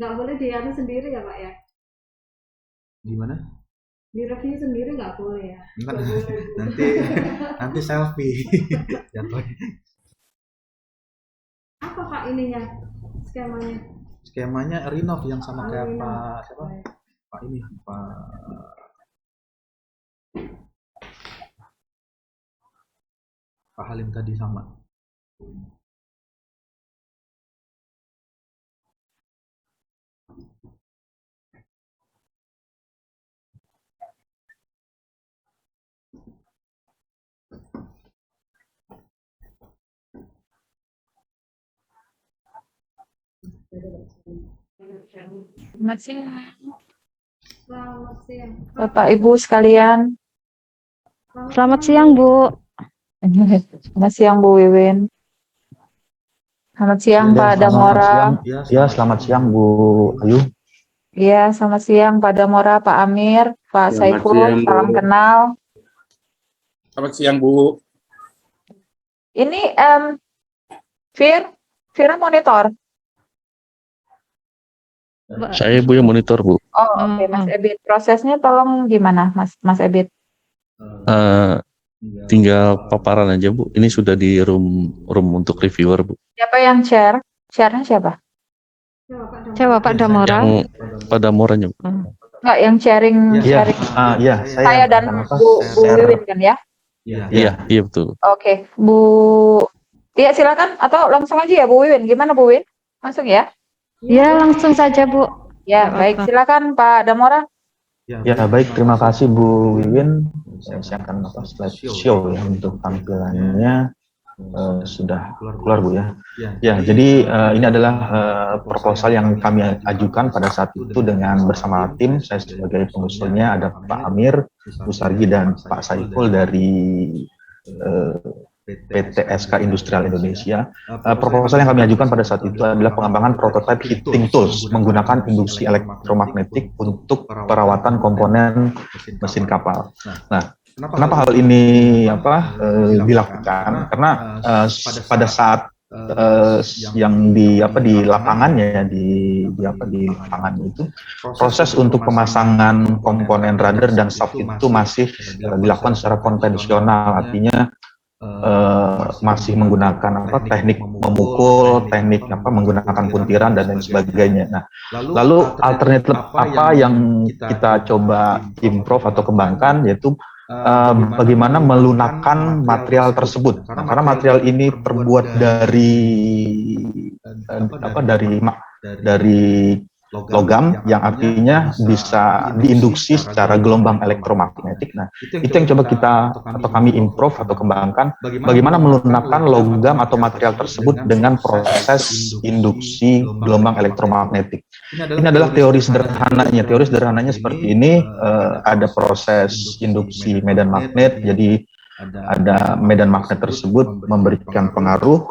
Nggak boleh dianu sendiri ya Pak ya? Gimana? Direview sendiri nggak boleh ya? Nggak, Nggak boleh Bu. nanti nanti selfie jatuhnya. Apa Pak ininya? Skemanya? Skemanya renov yang sama Oh, kayak Rino. Pak siapa? Baik. Pak ini Pak Halim tadi sama. Selamat siang, Selamat siang. Bapak Ibu sekalian. Selamat Selamat siang siang, Bu. Bu. Selamat siang Bu Wiwin. Selamat siang Ya, Pak selamat Damora. siang. Ya, selamat siang Bu Ayu. Iya, selamat siang Pak Damora, Pak Amir, Pak Selamat Saiful. siang, Bu. Salam kenal. Selamat siang, Bu. Ini Vira monitor. Saya Bu yang monitor, Bu. Oh, oke, Mas Ebit. Prosesnya tolong gimana, Mas Ebit? Tinggal paparan aja, Bu. Ini sudah di room untuk reviewer, Bu. Siapa yang share? Share-nya siapa? Coba Pak Damora. Yang pada moranya, Bu. Enggak, yang sharing. Iya, iya, Saya dan Bu Wiwin kan ya? Iya, betul. Oke, Bu. Iya, silakan atau langsung aja ya Bu Wiwin. Gimana Bu Wiwin? Langsung ya? Ya, langsung saja, Bu. Ya, baik. Silakan Pak Damora. Ya, baik. Terima kasih Bu Wiwin. Saya akan slideshow ya untuk tampilannya. Sudah keluar Bu ya. Ya, jadi ini adalah proposal yang kami ajukan pada saat itu dengan bersama tim. Saya sebagai pengusulnya ada Pak Amir, Bu Sargi, dan Pak Saiful dari PT SK Industrial Indonesia. Proposal yang kami ajukan pada saat itu adalah pengembangan prototype heating tools menggunakan induksi elektromagnetik untuk perawatan komponen mesin kapal. Nah, kenapa hal ini dilakukan? Karena pada saat yang di lapangannya di lapangan itu proses untuk pemasangan komponen rudder dan shaft itu masih dilakukan secara konvensional, artinya masih menggunakan teknik memukul, teknik menggunakan puntiran dan lain sebagainya. Nah, lalu alternatif apa yang kita coba improve atau kembangkan, yaitu bagaimana melunakkan material tersebut. Nah, karena material ini terbuat dari logam yang artinya bisa diinduksi secara gelombang elektromagnetik. Nah, itu yang coba kita atau kami improve atau kembangkan, bagaimana melunakkan logam atau material tersebut dengan proses induksi gelombang elektromagnetik. Ini adalah teori sederhananya. Teori sederhananya seperti ini, ada proses induksi medan magnet, jadi ada medan magnet tersebut memberikan pengaruh,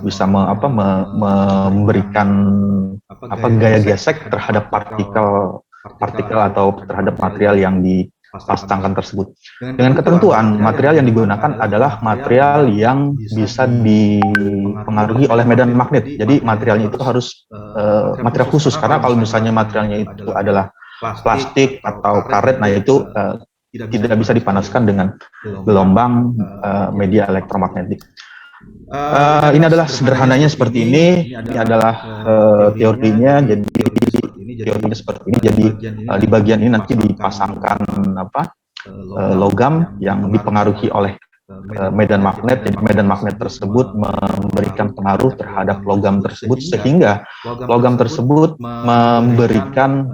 bisa memberikan gaya gesek terhadap partikel atau terhadap material yang dipasangkan tersebut. Dengan ketentuan material yang digunakan adalah material yang bisa dipengaruhi oleh medan magnet. Jadi materialnya itu harus material khusus, karena kalau misalnya materialnya itu adalah plastik atau karet, nah itu tidak bisa dipanaskan dengan gelombang media elektromagnetik. Ini adalah sederhananya seperti ini. Ini adalah teorinya. Jadi teorinya seperti ini. Jadi di bagian ini nanti dipasangkan logam yang dipengaruhi oleh medan magnet. Jadi medan magnet tersebut memberikan pengaruh terhadap logam tersebut, sehingga logam tersebut memberikan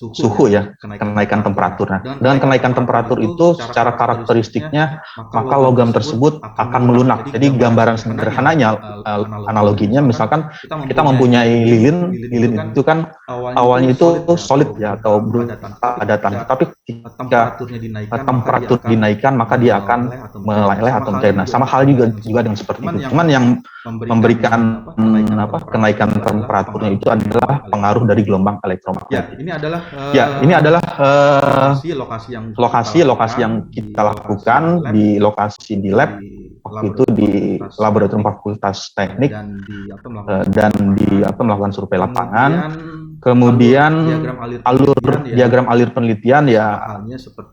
suhu ya, kenaikan temperatur. Nah, dengan kenaikan temperatur itu secara karakteristiknya maka logam tersebut akan melunak. Jadi gambaran sederhananya, analoginya misalkan kita mempunyai lilin itu kan awalnya itu solid ya atau padatan, tapi ketika temperatur dinaikkan maka dia akan meleleh atau mencair. Nah, sama hal juga dengan seperti itu. Cuman yang memberikan kenaikan temperaturnya itu adalah pengaruh dari gelombang elektromagnetik. Ini adalah lokasi yang kita lakukan di lokasi di lab waktu itu di laboratorium Fakultas Teknik dan melakukan survei lapangan. Kemudian diagram alir penelitian ya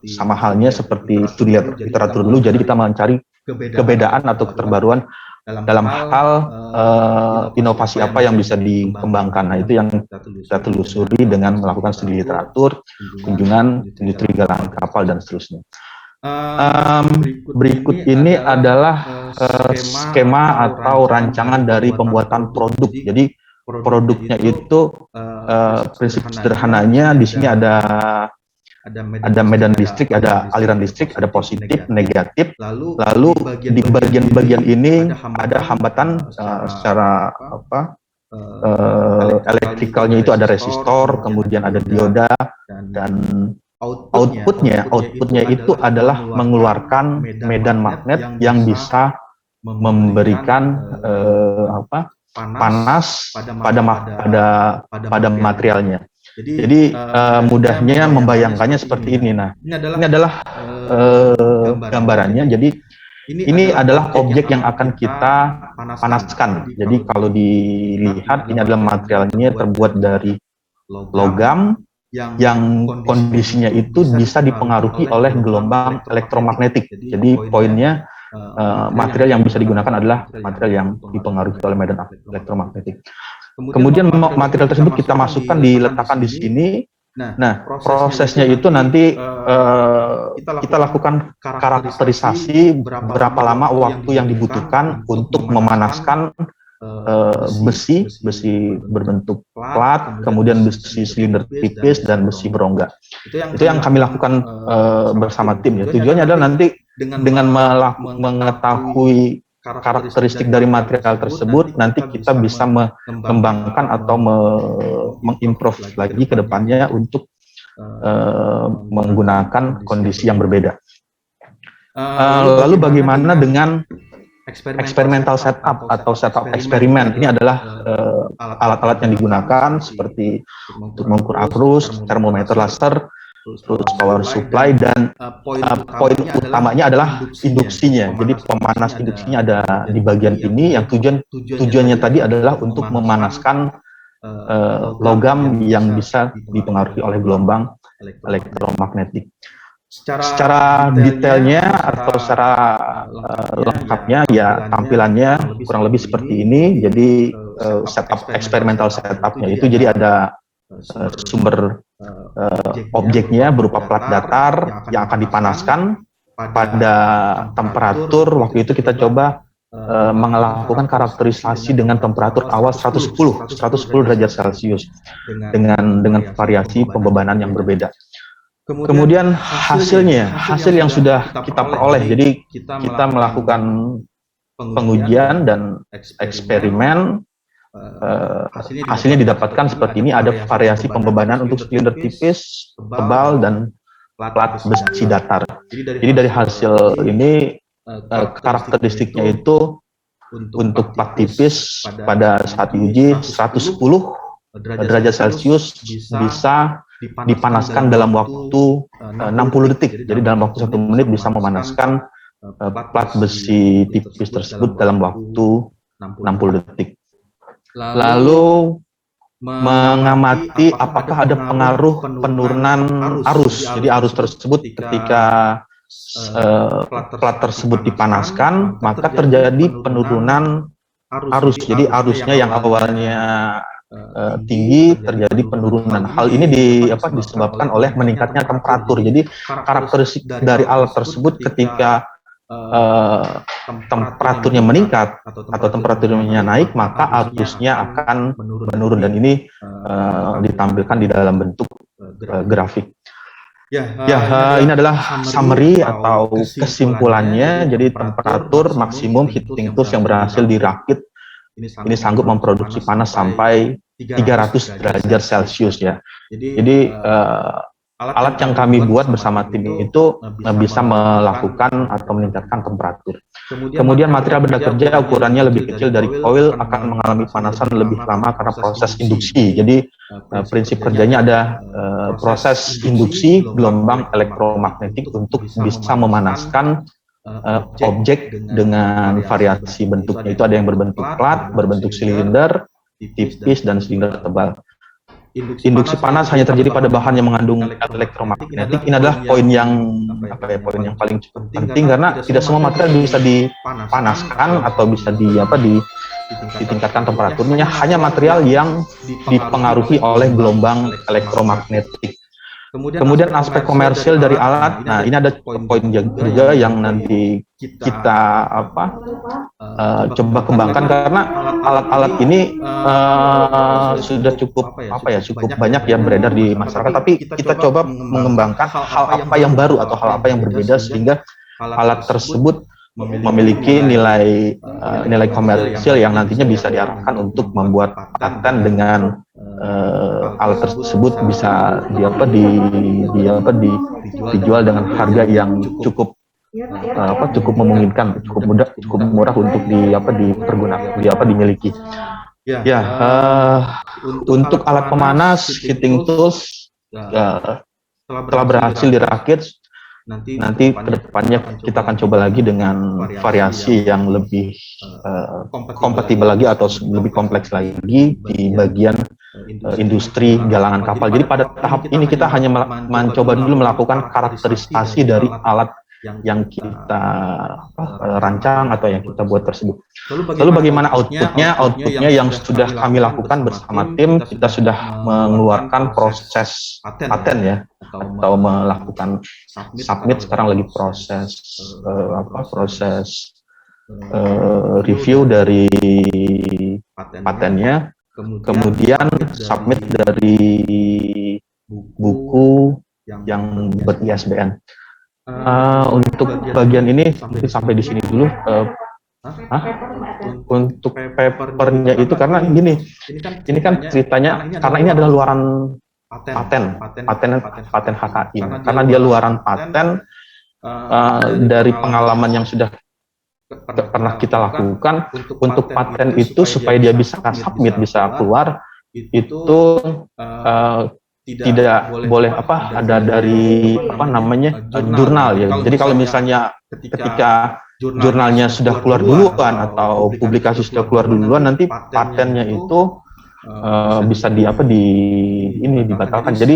sama halnya seperti studi literatur dulu. Jadi kita mencari kebedaan atau keterbaruan dalam hal inovasi apa yang bisa dikembangkan. Nah, itu yang kita telusuri dengan melakukan studi literatur, kunjungan industri galangan kapal, dan seterusnya. Berikut ini adalah skema atau rancangan dari pembuatan produk. Jadi produknya itu prinsip sederhananya di sini ada medan listrik, ada aliran listrik, ada positif, negatif. Lalu di bagian-bagian ini ada hambatan secara elektrikalnya itu ada resistor, kemudian ada dioda, dan outputnya itu adalah mengeluarkan medan magnet yang bisa memberikan panas pada materialnya. Jadi mudahnya membayangkannya seperti ini. Nah, ini adalah gambarannya. Jadi ini adalah objek yang akan kita panaskan. Jadi kalau dilihat ini adalah materialnya terbuat dari logam yang kondisinya itu bisa dipengaruhi oleh gelombang elektromagnetik. Jadi poinnya material yang bisa digunakan adalah material yang dipengaruhi oleh medan elektromagnetik. Kemudian material tersebut kita masukkan, diletakkan di sini. Nah, prosesnya itu nanti kita lakukan karakterisasi berapa lama waktu yang dibutuhkan untuk memanaskan besi berbentuk plat, kemudian besi silinder tipis, dan besi berongga. Itu yang kami lakukan bersama tim. Ya. Tujuannya adalah nanti dengan mengetahui karakteristik dari material tersebut, nanti kita bisa mengembangkan atau mengimprove lagi ke depannya untuk menggunakan kondisi yang berbeda. Lalu bagaimana dengan experimental setup atau setup eksperimen? Ini adalah alat-alat yang digunakan seperti untuk mengukur arus, termometer laser, terus power supply, dan poin utamanya adalah induksinya. Jadi pemanas induksinya ada di bagian ini, yang tujuannya tadi adalah untuk memanaskan logam yang bisa dipengaruhi oleh gelombang elektromagnetik. Secara detailnya atau secara lengkapnya ya tampilannya kurang lebih seperti ini. Jadi setup eksperimental setupnya itu jadi ada sumber objeknya berupa plat datar yang akan dipanaskan pada temperatur. Waktu itu kita coba melakukan karakterisasi dengan temperatur awal 110 derajat Celcius dengan variasi pembebanan yang berbeda. Kemudian hasil yang sudah kita peroleh, jadi kita melakukan pengujian dan eksperimen. Hasilnya didapatkan seperti ini, ada variasi pembebanan untuk silinder tipis, tebal, dan plat besi datar. Jadi dari hasil ini karakteristiknya itu untuk plat tipis pada saat diuji 110 derajat Celcius bisa dipanaskan dalam waktu 60 detik. Jadi dalam waktu 1 menit bisa memanaskan plat besi tipis tersebut dalam waktu 60 detik. Lalu mengamati apakah ada pengaruh penurunan arus. Jadi arus tersebut ketika plat tersebut dipanaskan, maka terjadi penurunan arus. Jadi arusnya yang awalnya tinggi terjadi penurunan. Hal ini disebabkan oleh meningkatnya temperatur. Jadi karakteristik dari alat tersebut ketika temperaturnya meningkat atau temperaturnya naik, maka arusnya akan menurun, dan ini ditampilkan di dalam bentuk grafik. Ini adalah summary atau kesimpulannya. Jadi temperatur maksimum heating tools yang berhasil dirakit ini sanggup memproduksi panas sampai 300 derajat Celcius ya. Jadi alat yang kami buat bersama tim itu bisa melakukan atau meningkatkan temperatur. Kemudian material benda kerja ukurannya lebih kecil dari koil akan mengalami panasan lebih lama karena proses induksi. Jadi prinsip kerjanya ada proses induksi gelombang elektromagnetik untuk bisa memanaskan objek dengan variasi bentuknya. Itu ada yang berbentuk plat, berbentuk silinder, tipis, dan silinder tebal. Induksi panas hanya terjadi pada bahan yang mengandung elektromagnetik. Ini adalah poin yang poin yang paling penting karena tidak semua material bisa dipanaskan atau bisa ditingkatkan temperaturnya. Hanya material yang dipengaruhi oleh gelombang elektromagnetik. Kemudian aspek komersial dari alat. Nah, ini ada poin juga yang nanti kita coba kembangkan karena alat-alat ini sudah cukup cukup banyak yang beredar di masyarakat, tapi kita coba mengembangkan hal apa yang baru atau hal apa yang berbeda sehingga alat tersebut memiliki nilai komersial yang nantinya bisa diarahkan untuk membuat paten dengan alat tersebut bisa dijual dengan harga yang cukup memungkinkan, cukup murah untuk dimiliki. Untuk alat pemanas heating tools telah berhasil dirakit. Nanti kedepannya kita akan coba lagi dengan variasi yang lebih kompatibel lagi atau lebih kompleks lagi di bagian industri galangan kapal. Jadi pada tahap ini kita hanya mencoba dulu melakukan karakterisasi dari alat yang kita rancang atau yang kita buat tersebut. Lalu bagaimana outputnya? Outputnya yang sudah kami lakukan bersama tim, kita sudah mengeluarkan proses paten ya, atau melakukan submit. Sekarang lagi proses review dari patennya, kemudian submit dari buku yang ber-ISBN. Untuk bagian ini mungkin sampai di sini dulu. Untuk papernya itu karena ini kan ceritanya karena ini adalah luaran paten HKI. Karena dia luaran paten dari pengalaman yang sudah pernah kita lakukan untuk paten itu supaya dia bisa submit, bisa keluar itu tidak boleh ada dari jurnal ya. Jadi kalau misalnya ketika jurnalnya sudah keluar duluan atau publikasi sudah keluar duluan, nanti patennya itu bisa dibatalkan. Jadi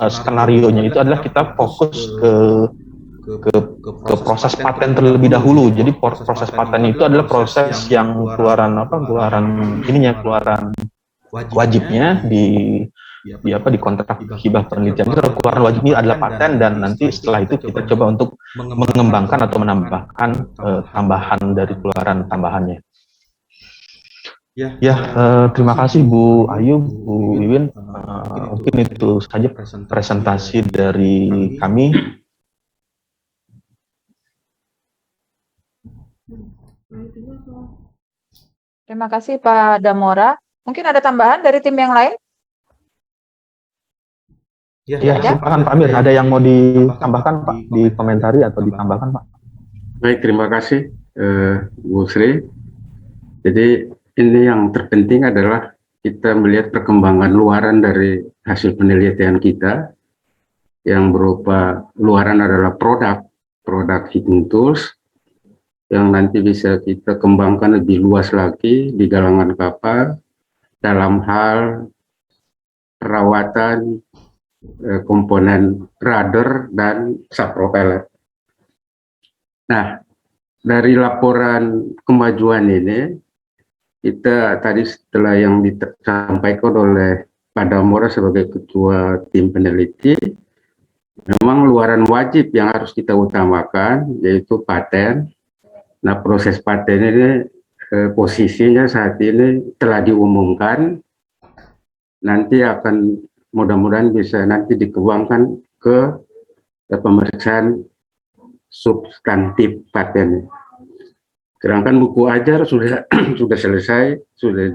skenario-nya itu adalah kita fokus ke proses paten terlebih dahulu. Jadi proses paten itu adalah proses yang keluaran wajibnya di kontrak hibah penelitian itu keluaran wajibnya adalah paten, dan nanti setelah itu kita coba untuk mengembangkan atau menambahkan tambahan dari keluaran tambahannya. Terima kasih Bu Ayu, Bu Wiwin. Mungkin itu saja presentasi dari kami. Terima kasih Pak Damora. Mungkin ada tambahan dari tim yang lain? Silakan Pak Amir. Ada yang mau ditambahkan Pak, dikomentari atau ditambahkan Pak? Baik, terima kasih Bu Sri. Jadi ini yang terpenting adalah kita melihat perkembangan luaran dari hasil penelitian kita, yang berupa luaran adalah produk heating tools yang nanti bisa kita kembangkan lebih luas lagi di galangan kapal dalam hal perawatan komponen rudder dan subpropeller. Nah, dari laporan kemajuan ini, kita tadi setelah yang disampaikan oleh Pak Damora sebagai ketua tim peneliti, memang luaran wajib yang harus kita utamakan yaitu paten. Nah, proses paten ini posisinya saat ini telah diumumkan, nanti akan mudah-mudahan bisa nanti dikembangkan ke pemeriksaan substantif paten. Sedangkan buku ajar sudah selesai, sudah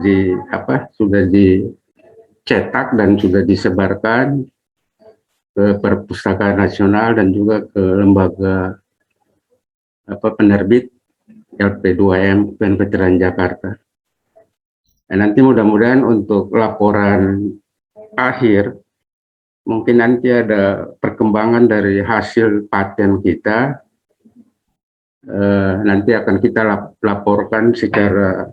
dicetak dan sudah disebarkan ke Perpustakaan Nasional dan juga ke lembaga penerbit LP2M dan Veteran Jakarta. Dan nanti mudah-mudahan untuk laporan akhir mungkin nanti ada perkembangan dari hasil paten kita nanti akan kita laporkan secara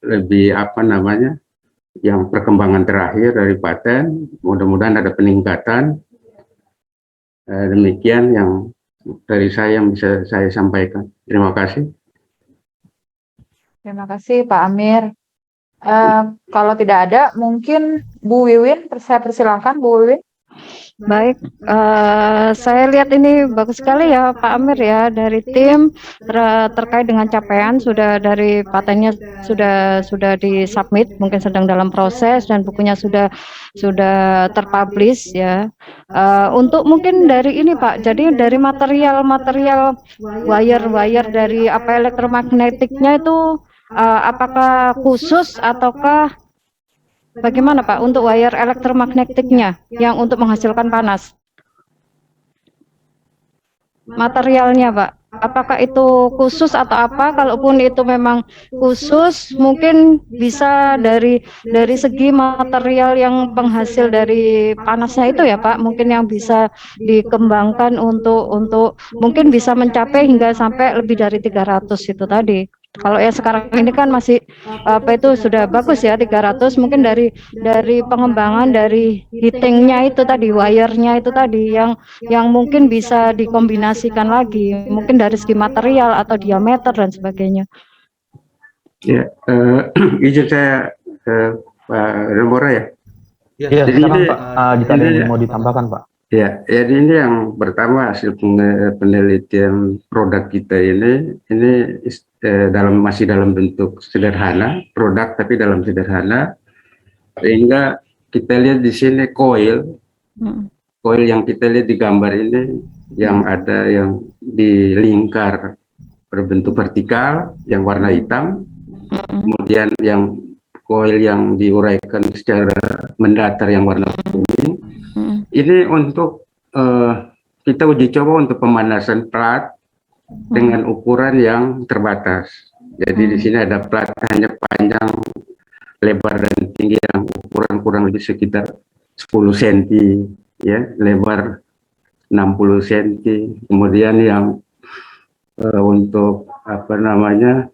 lebih apa namanya, yang perkembangan terakhir dari paten. Mudah-mudahan ada peningkatan. Demikian yang dari saya yang bisa saya sampaikan. Terima kasih. Terima kasih Pak Amir. Kalau tidak ada, mungkin Bu Wiwin, saya persilahkan Bu Wiwin. Baik, saya lihat ini bagus sekali ya Pak Amir ya, dari tim terkait dengan capaian sudah dari patennya sudah disubmit, mungkin sedang dalam proses dan bukunya sudah terpublish ya. Untuk mungkin dari ini Pak, jadi dari material wire dari apa elektromagnetiknya itu apakah khusus ataukah bagaimana Pak untuk wire elektromagnetiknya yang untuk menghasilkan panas? Materialnya Pak, apakah itu khusus atau apa? Kalaupun itu memang khusus, mungkin bisa dari segi material yang penghasil dari panasnya itu ya Pak, mungkin yang bisa dikembangkan untuk mungkin bisa mencapai hingga sampai lebih dari 300 itu tadi. Kalau yang sekarang ini kan masih apa itu sudah bagus ya 300, mungkin dari pengembangan dari heatingnya itu tadi, wire-nya itu tadi yang mungkin bisa dikombinasikan lagi, mungkin dari segi material atau diameter dan sebagainya. Ya, izin saya Pak Remora ya. Iya, Jadi silakan ini- Pak, jika ada yang mau ditambahkan Pak. Ya, jadi ini yang pertama hasil penelitian produk kita ini masih dalam bentuk sederhana, produk tapi dalam sederhana, sehingga kita lihat di sini coil yang kita lihat di gambar ini yang ada yang di lingkar berbentuk vertikal yang warna hitam, kemudian yang coil yang diuraikan secara mendatar yang warna kuning. Ini untuk kita uji coba untuk pemanasan plat dengan ukuran yang terbatas. Jadi di sini ada plat hanya panjang, lebar dan tinggi yang ukuran kurang lebih sekitar 10 cm, ya, lebar 60 cm. Kemudian yang untuk apa namanya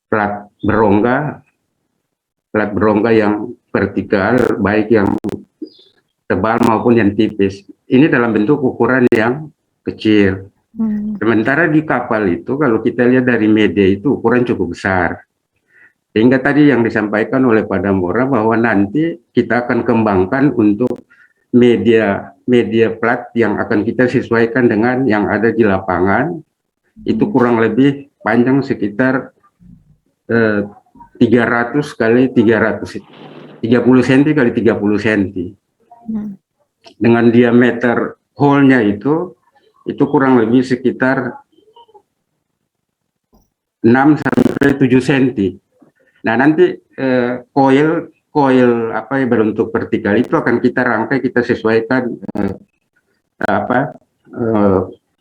plat berongga yang vertikal, baik yang tebal maupun yang tipis. Ini dalam bentuk ukuran yang kecil. Sementara di kapal itu kalau kita lihat dari media itu ukuran cukup besar. Sehingga tadi yang disampaikan oleh Pak Damora bahwa nanti kita akan kembangkan untuk media plat yang akan kita sesuaikan dengan yang ada di lapangan. Itu kurang lebih panjang sekitar 300 kali 300, 30 cm kali 30 cm. Dengan diameter hole-nya itu kurang lebih sekitar 6 sampai 7 cm. Nah, nanti coil apa yang berbentuk vertikal itu akan kita rangkai, kita sesuaikan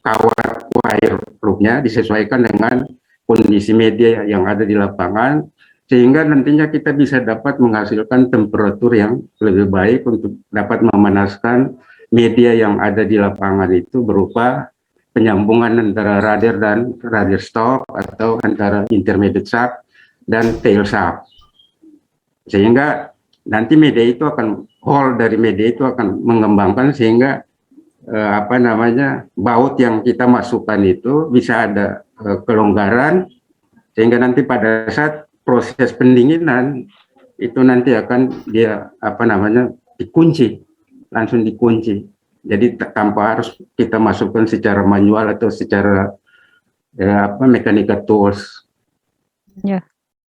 kawat wire loop-nya disesuaikan dengan kondisi media yang ada di lapangan, sehingga nantinya kita bisa dapat menghasilkan temperatur yang lebih baik untuk dapat memanaskan media yang ada di lapangan itu berupa penyambungan antara rudder dan rudder stalk atau antara intermediate shaft dan tail shaft. Sehingga nanti media itu hole dari media itu akan mengembangkan sehingga baut yang kita masukkan itu bisa ada kelonggaran, sehingga nanti pada saat proses pendinginan itu nanti akan dia langsung dikunci. Jadi tanpa harus kita masukkan secara manual atau secara mekanika tools. Ya.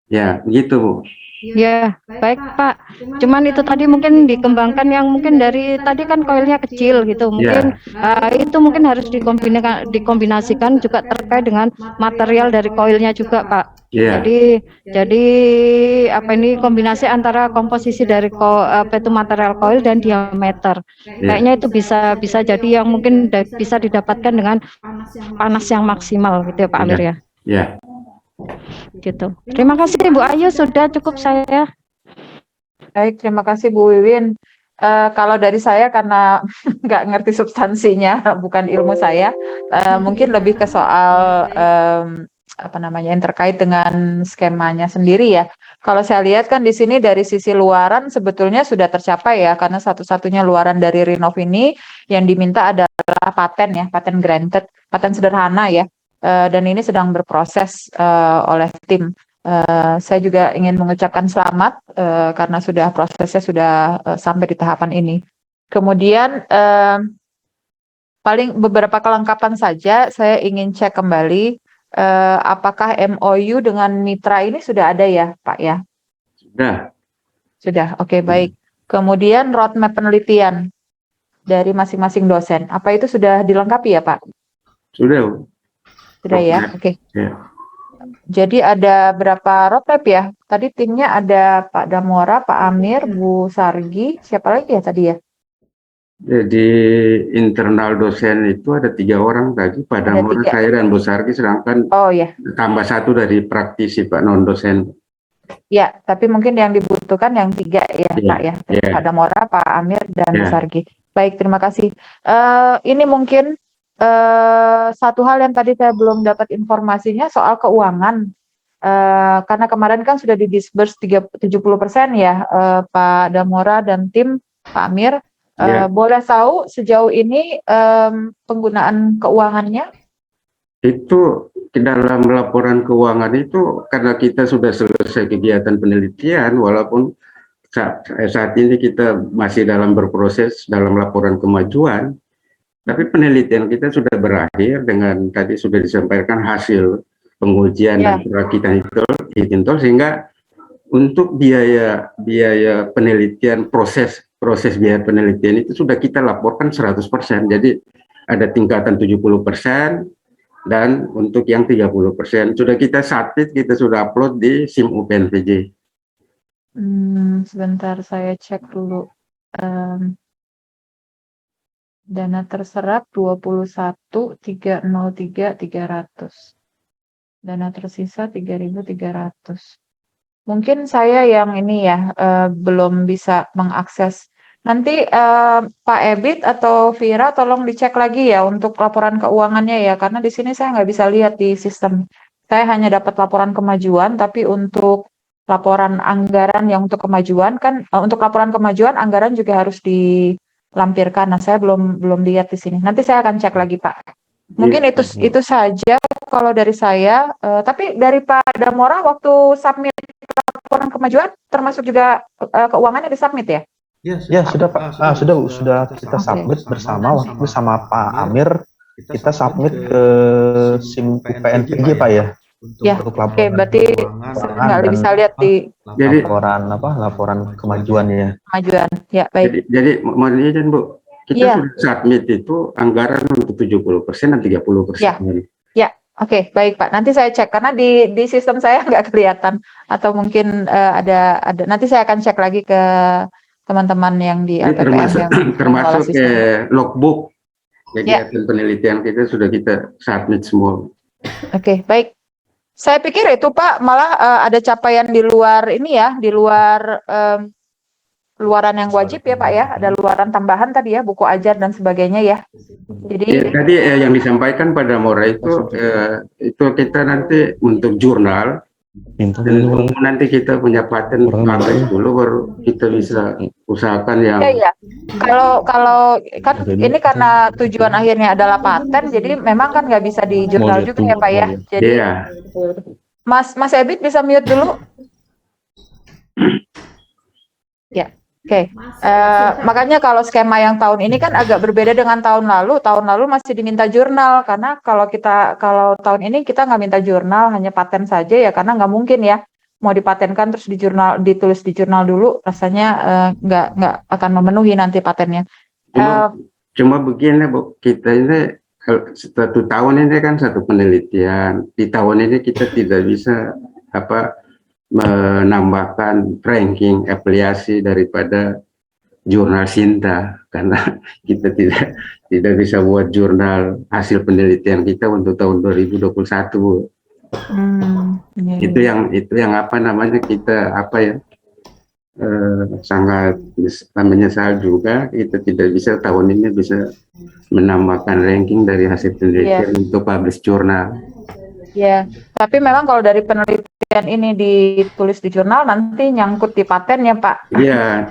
Ya, gitu Bu. Ya, baik Pak. Cuman itu tadi mungkin dikembangkan yang mungkin dari tadi kan koilnya kecil gitu. Mungkin itu mungkin harus dikombinasikan juga terkait dengan material dari koilnya juga Pak. Yeah. Jadi apa ini kombinasi antara komposisi dari material koil dan diameter. Kayaknya itu bisa jadi yang mungkin bisa didapatkan dengan panas yang maksimal gitu ya Pak Amir ya. Ya. Gitu. Terima kasih Bu Ayu, sudah cukup saya. Baik, terima kasih Bu Wiwin. Kalau dari saya karena nggak ngerti substansinya, bukan ilmu saya, mungkin lebih ke soal apa namanya yang terkait dengan skemanya sendiri ya. Kalau saya lihat kan di sini dari sisi luaran sebetulnya sudah tercapai ya, karena satu-satunya luaran dari Rinov ini yang diminta adalah paten ya, paten granted, paten sederhana ya. Dan ini sedang berproses oleh tim. Saya juga ingin mengucapkan selamat karena prosesnya sudah sampai di tahapan ini. Kemudian paling beberapa kelengkapan saja saya ingin cek kembali apakah MOU dengan mitra ini sudah ada ya, Pak ya? Sudah. Sudah, oke baik. Kemudian roadmap penelitian dari masing-masing dosen, apa itu sudah dilengkapi ya, Pak? Sudah. Sudah ya, oke. Ya. Jadi ada berapa roadmap ya? Tadi timnya ada Pak Damora, Pak Amir, Bu Sargi, siapa lagi ya tadi ya? Jadi internal dosen itu ada 3 orang tadi, Pak Ada Damora, 3. saya dan Bu Sargi, sedangkan Oh ya, tambah 1 dari praktisi Pak non dosen. ya. Tapi mungkin yang dibutuhkan yang 3 ya, Ya, Pak ya. ya. Pak Damora, Pak Amir, dan Bu Ya. Sargi. Baik, terima kasih. Ini mungkin satu hal yang tadi saya belum dapat informasinya soal keuangan. Karena kemarin kan sudah di-disburse 70% ya, Pak Damora dan tim, Pak Amir. Ya. Boleh tahu sejauh ini penggunaan keuangannya? Itu di dalam laporan keuangan itu karena kita sudah selesai kegiatan penelitian, walaupun saat ini kita masih dalam berproses dalam laporan kemajuan, tapi penelitian kita sudah berakhir dengan tadi sudah disampaikan hasil pengujian Ya. dan perakitan tol, sehingga untuk biaya penelitian, proses biaya penelitian itu sudah kita laporkan 100%. Jadi ada tingkatan 70% dan untuk yang 30% sudah kita submit, kita sudah upload di SIM UPNPJ. Sebentar saya cek dulu. Dana terserap 21.303.300. Dana tersisa 3.300. Mungkin saya yang ini ya belum bisa mengakses. Nanti Pak Ebit atau Vira tolong dicek lagi ya untuk laporan keuangannya ya, karena di sini saya nggak bisa lihat di sistem. Saya hanya dapat laporan kemajuan, tapi untuk laporan anggaran yang untuk kemajuan kan untuk laporan kemajuan anggaran juga harus dilampirkan. Nah, saya belum lihat di sini. Nanti saya akan cek lagi, Pak. Mungkin itu saja kalau dari saya. Tapi dari Pak Damora waktu submit laporan kemajuan termasuk juga keuangannya disubmit ya? Ya, sudah Pak. Sudah kita submit bersama waktu itu sama Pak Amir. Kita submit ke SIM UPNPJ Pak ya. Ya, Untuk oke, berarti nggak dan bisa lihat di Jadi laporan kemajuan ya. kemajuan. Ya, baik. jadi mohon izin Bu, kita Iya. sudah submit itu anggaran untuk 70% dan 30%. Ya, oke, baik Pak. Nanti saya cek karena di sistem saya nggak kelihatan atau mungkin ada. Nanti saya akan cek lagi ke teman-teman yang di Ini LPPM yang termasuk mengelola sistem. logbook Ya. kegiatan penelitian kita sudah kita submit semua. Oke, baik. Saya pikir itu Pak malah ada capaian di luar ini ya, di luar luaran yang wajib ya Pak ya, ada luaran tambahan tadi ya, buku ajar dan sebagainya ya. Jadi Tadi yang disampaikan pada Mora itu kita nanti untuk jurnal Minta dan dulu. nanti kita punya paten pakai dulu baru kita bisa usahakan yang ya. Kalau kan ini karena tujuan akhirnya adalah paten, jadi memang kan nggak bisa di jurnal juga ya Pak ya. Jadi Iya. Mas Ebit bisa mute dulu. Ya, oke. Makanya kalau skema yang tahun ini kan agak berbeda dengan tahun lalu. Tahun lalu masih diminta jurnal karena kalau tahun ini kita nggak minta jurnal, hanya paten saja ya karena nggak mungkin ya mau dipatenkan terus ditulis di jurnal dulu, rasanya nggak akan memenuhi nanti patennya. Cuma begini Bu, kita ini satu tahun ini kan satu penelitian. Di tahun ini kita tidak bisa menambahkan ranking afiliasi daripada jurnal Sinta karena kita tidak bisa buat jurnal hasil penelitian kita untuk tahun 2021. Iya. Itu yang apa namanya kita sangat menyesal juga kita tidak bisa tahun ini bisa menambahkan ranking dari hasil penelitian untuk publish jurnal. Ya, tapi memang kalau dari penelitian ini ditulis di jurnal nanti nyangkut di paten ya Pak. Iya,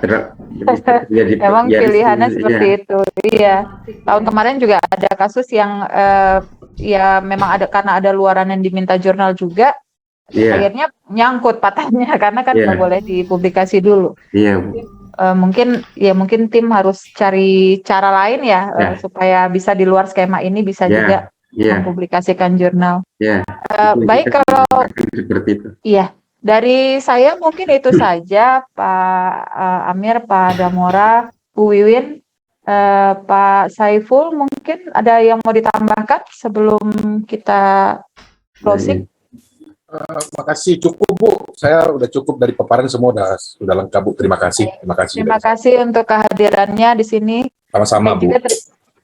jadi Memang pilihannya seperti itu. Iya. Tahun kemarin juga ada kasus yang ya memang ada karena ada luaran yang diminta jurnal juga. Akhirnya nyangkut patennya karena kan nggak boleh dipublikasi dulu. Iya. Mungkin tim harus cari cara lain ya supaya bisa di luar skema ini bisa juga mempublikasikan jurnal. Baik kalau seperti itu. Iya, dari saya mungkin itu saja Pak Amir, Pak Damora, Bu Wiwin, Pak Saiful mungkin ada yang mau ditambahkan sebelum kita closing? Makasih, cukup Bu. Saya udah cukup dari paparan, semua udah lengkap Bu. Terima kasih. Terima kasih untuk kehadirannya di sini. Sama-sama Bu.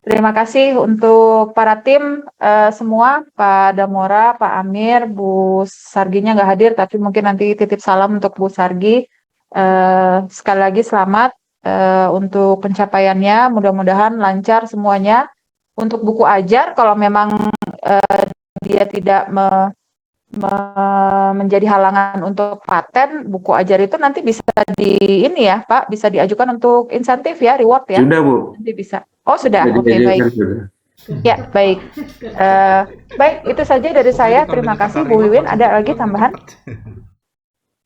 Terima kasih untuk para tim semua, Pak Damora, Pak Amir, Bu Sarginya nggak hadir, tapi mungkin nanti titip salam untuk Bu Sargi. Sekali lagi selamat untuk pencapaiannya, mudah-mudahan lancar semuanya. Untuk buku ajar, kalau memang dia tidak menjadi halangan untuk paten, buku ajar itu nanti bisa ini ya Pak, bisa diajukan untuk insentif ya, reward ya. Sudah Bu. Nanti bisa. Oh sudah, oke baik. Ya baik. Baik, itu saja dari saya. Terima kasih Bu Wiwin. Ada lagi tambahan?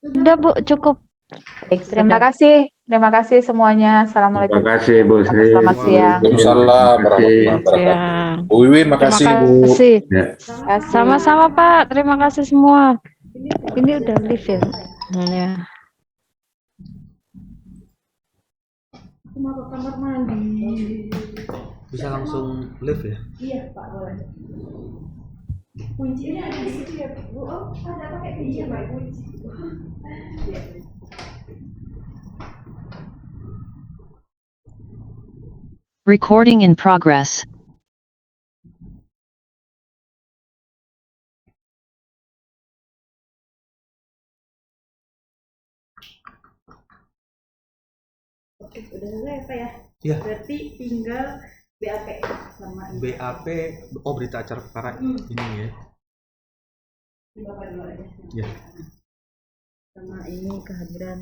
Udah Bu, cukup. Baik, terima kasih semuanya. Assalamualaikum. Terima kasih Bu Sri. Selamat siang. Waalaikumsalam warahmatullahi wabarakatuh. Bu Wiwin, makasih Bu. Terima kasih. Sama-sama Pak, terima kasih semua. Ini udah live ya. Aku mau ke kamar mandi. Bisa langsung live ya? Iya Pak, boleh. Kuncinya ada di situ ya Bu. Oh, ada pakai kunci Mbak, kunci. Iya. Recording in progress. Oke, udah selesai Pak ya? Iya. Berarti tinggal BAP sama ini. BAP, berita acara perkara ini ya. Di Bapak dulu aja. Iya. Sama ini kehadiran.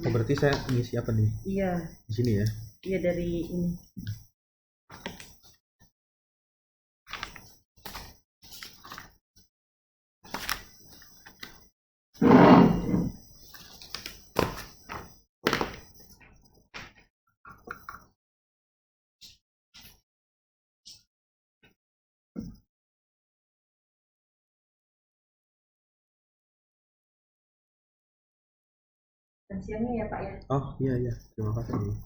Oh, berarti saya ngisi apa nih? Iya. Di sini ya? Iya dari ini. Dan siangnya ya Pak ya. Oh iya, terima kasih.